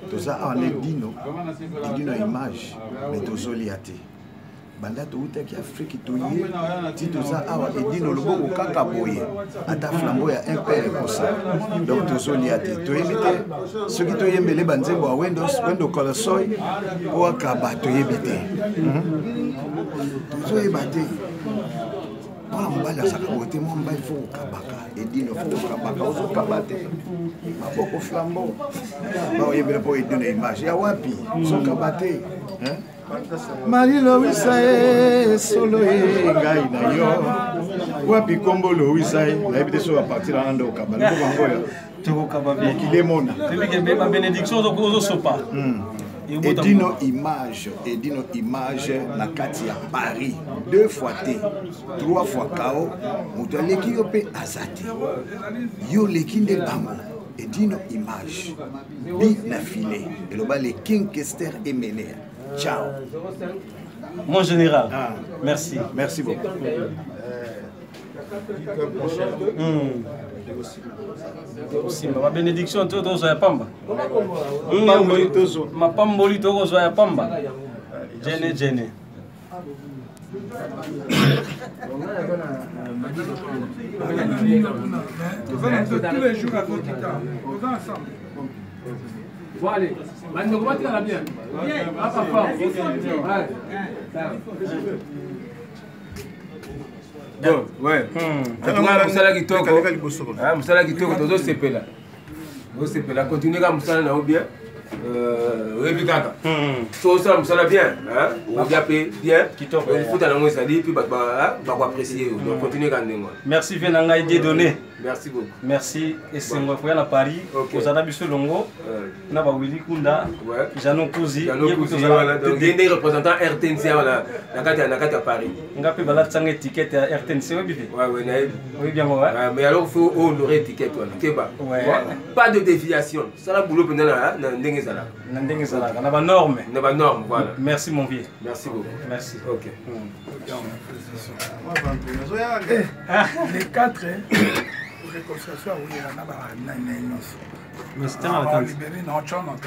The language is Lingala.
Tout ça en Edino image, mais tozoliate. Banda to uta ki Afrique toye, ti tout ça Edino le bon kaka boye. Ata flambeau ya impère pour ça. Donc tozoliate. Toyebite, ceux qui toyembele banzembo a wendo kolosoy, o akaba toyebite. Tozoyebate. Moi, je suis il faut kabaka. Edino faut kabaka. Ozo kabate. Maboko flambeau. Ba yebele po edino image. Ya wapi? So kabate. Hein? Marie Louisa solo ngai na yo. Wapi kombo Louisa na yebite so a partir na ndo kabala. Ko bangoya. Toko kababa. Kile mona. Tebike ba bénédiction do ko sopa. Edino image na kati ya Paris 2 fois T 3 fois KO moto aleki yo pe azate yo leki nde bango Edino image bi na filet eloba le King Kester Emener. Ciao mon général. Merci beaucoup. Ma bénédiction tout ça pamba. Ma pamboli tout ça pamba. Jene. Tous les jours à Cotica, on va ensemble. Bon allez, maintenant comment tu vas bien? Ah papa. Bon, ouais. Musala kitoko tozo sepela. Tozo sepela continuer comme musala na bien. Rebikaka. So ça musala bien, hein? On bien bien. Il faut dans moi ça dit puis ba apprécier. Donc continuer quand même. Merci Venanga idée donnée. Merci beaucoup. Merci et c'est moi pour à Paris. Aux Adabiso Longo. Na ba Willy Kunda. Jano Kuzi. Donc il est représentant RTNC na kati à Paris. Ngapi bala tsanga étiquette à RTNC oui bien. Oui bien ouais. Mais alors faut honorer étiquette voilà. Keba. Pas de déviation. Ça la boulot pendant na ndenge zala. Na ndenge zala. Na ba norme. Na ba norme voilà. Merci mon vieux. Merci beaucoup. Merci. OK. Les 4 réconciliation oui on a ba mais c'était à la libéré non chon non.